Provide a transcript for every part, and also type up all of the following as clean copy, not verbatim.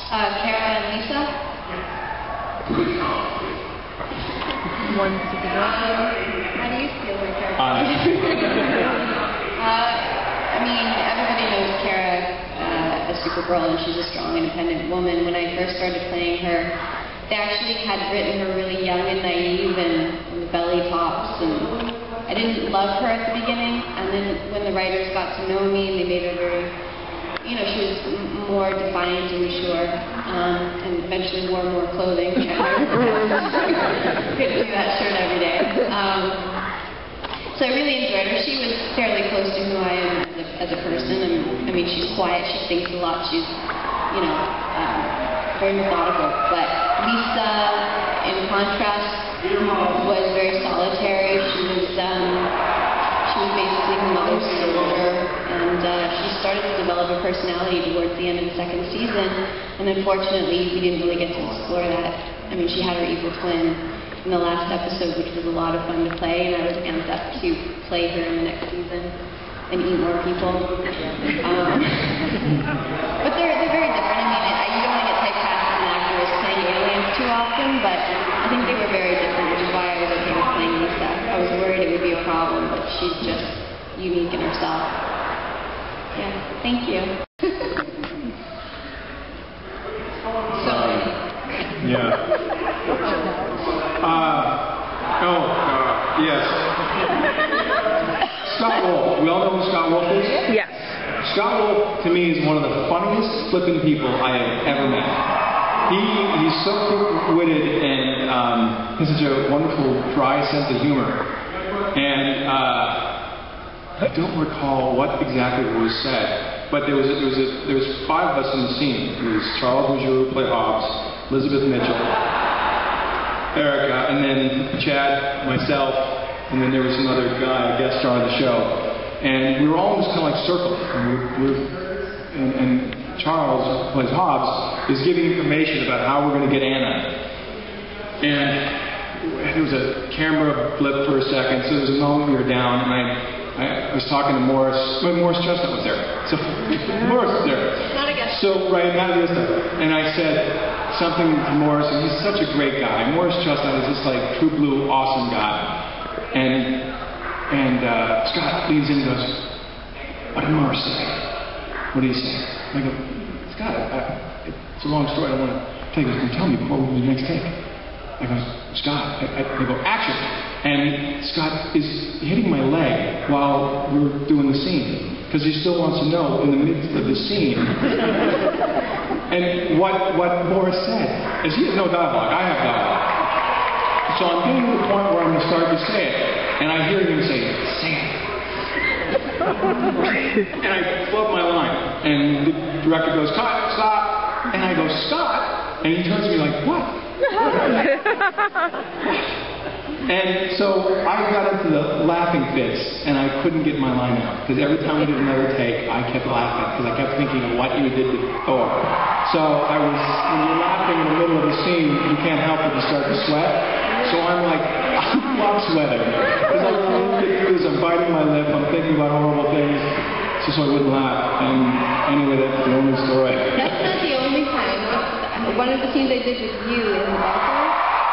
Kara and Lisa. One Supergirl. How do you feel like character? I mean, everybody knows Kara as Supergirl, and she's a strong, independent woman. When I first started playing her, they actually had written her really young and naive and the belly tops, and I didn't love her at the beginning. And then when the writers got to know me, and they made her very, you know, she was more defiant and mature, and eventually wore more clothing. Couldn't do that shirt every day. So I really enjoyed her. She was fairly close to who I am as a person. And I mean, she's quiet. She thinks a lot. She's, you know, very methodical. But Lisa, in contrast, was very solitary. She was basically her mother's soldier, and she started to develop a personality towards the end of the second season. And unfortunately, we didn't really get to explore that. I mean, she had her evil twin in the last episode, which was a lot of fun to play, and I was amped up to play her in the next season and eat more people. But they're very different. I mean, you don't want to get typecast as an actor as playing aliens too often, but I think they were very different, which is why I was okay with playing Lisa. I was worried it would be a problem, but she's just unique in herself. Yeah, thank you. Yeah. Yes. Scott Wolf. We all know who Scott Wolf is? Yes. Scott Wolf, to me, is one of the funniest flipping people I have ever met. He's so quick-witted and has such a wonderful, dry sense of humor. And I don't recall what exactly was said, but there was five of us in the scene. It was Charles Major, who played Hobbs, Elizabeth Mitchell, Erica, and then Chad, myself, and then there was another guy, a guest star on the show. And we were all just kind of like circled. And Charles, who plays Hobbs, is giving information about how we're going to get Anna. And there was a camera blip for a second, so there was a moment we were down, and I was talking to Morris. Well, Morris Chestnut was there. So Morris was there. Not a guest. So, right, not a guest star. And I said something to Morris, and he's such a great guy. Morris Chestnut is this like true blue, awesome guy. And Scott leans in and goes, "What did Morris say? What did he say?" And I go, "Scott, it's a long story. I don't want to tell you. Tell me before we do the next take." I go, "Scott," I go, "Action!" And Scott is hitting my leg while we're doing the scene, because he still wants to know in the midst of the scene. And what Morris said is, he has no dialogue. I have dialogue. So I'm getting to the point where I'm going to start to say it, and I hear him say, "Say it." And I flub my line, and the director goes, "Cut, stop." And I go, "Scott?" And he turns to me like, "What?" And so I got into the laughing fits, and I couldn't get my line out, because every time we did another take, I kept laughing, because I kept thinking of what you did to Thor. So when you're laughing in the middle of the scene, you can't help but to start to sweat. So I'm like, I'm sweating. Because all I'm trying to get through is I'm biting my lip, I'm thinking about horrible things, just so I wouldn't laugh. And anyway, that's the only story. That's not the only time. One of the scenes I did with you in the bunker,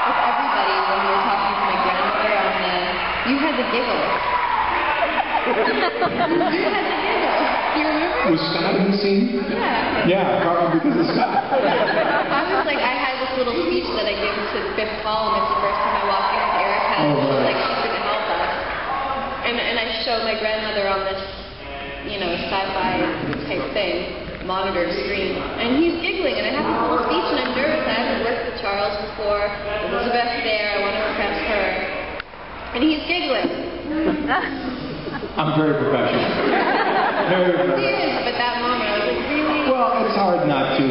with everybody, when we were talking to my grandmother you had the giggles. You had the giggles. Do you remember? Was Scott in the scene? Yeah. Yeah, probably because of Scott. I was like, I had this little speech that I gave to the fifth column. It's the first time I walked in with Erica. Oh, right. Like, she couldn't help us. And I showed my grandmother on this, you know, sci-fi type thing, monitor screen. And he's giggling, and I have this little speech, and I'm nervous. I haven't worked with Charles before. Elizabeth's there. I want to impress her. And he's giggling. I'm very professional. Very professional. He is, but that moment, I was like, really? Well, it's hard not to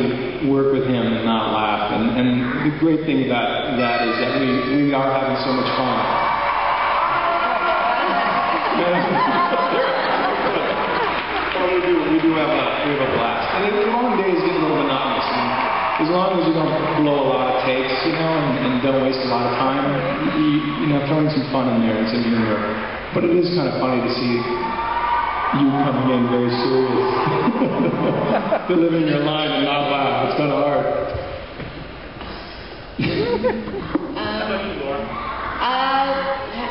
work with him and not laugh. And the great thing about that is that we are having so much fun. Well, we do have a blast. And the long days get a little monotonous. And as long as you don't blow a lot of takes, you know, and don't waste a lot of time, you know, throwing some fun in there and some humor. But it is kind of funny to see you coming in very serious. delivering your line and not laugh. It's kind of hard.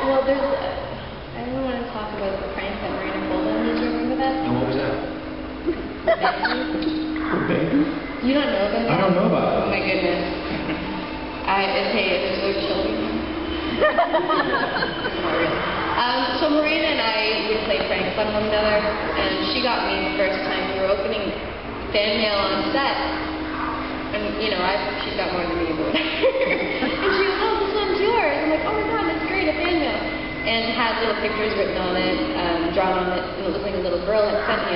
Well, I don't want to talk about the prank that Marina pulled on me. Do you remember that? And what was that? For baby? You don't know about that? I don't know about Oh it. my goodness. There's no children. So Marina and I would play pranks on one another, and she got me the first time. We were opening fan mail on set, and she's got more than me, but whatever. And she was, oh, this one's yours. I'm like, oh my god, that's great, a fan mail. And had little pictures written on it, drawn on it, and it looked like a little girl had sent me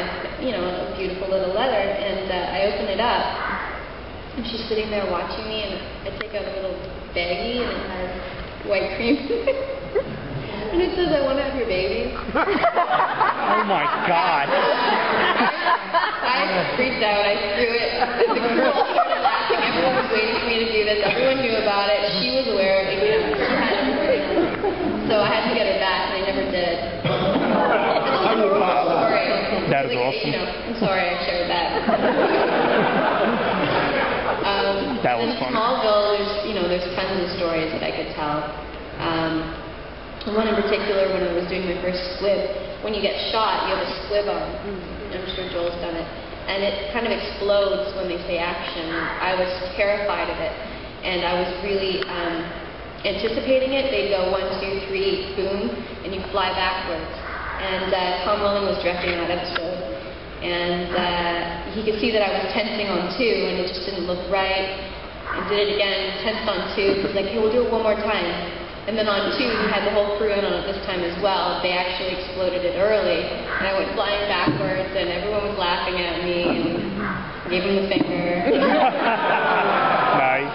a beautiful little letter. And I open it up, and she's sitting there watching me, and I take out a little baggie, and it has white cream. And it says, I want to have your baby. Oh my God. I freaked out. I threw it. The girl started laughing. Everyone was waiting for me to do this. Everyone knew about it. She was aware of it. She had it already. So I had to get her back, and I never did. How do you pass that? Sorry. That is awesome. I'm sorry I shared that. That was in fun. Smallville, there's tons of stories that I could tell. One in particular, when I was doing my first squib, when you get shot, you have a squib on. I'm sure Joel's done it. And it kind of explodes when they say action. I was terrified of it. And I was really anticipating it. They'd go 1, 2, 3, boom, and you fly backwards. And Tom Welling was directing that episode. And he could see that I was tensing on 2, and it just didn't look right. And did it again, tensed on 2. He's like, hey, we'll do it one more time. And then on 2, we had the whole crew in on it this time as well. They actually exploded it early. And I went flying backwards, and everyone was laughing at me, and gave him the finger. Nice.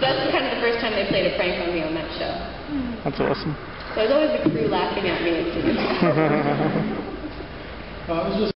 So that's kind of the first time they played a prank on me on that show. That's awesome. So there's always the crew laughing at me. I was just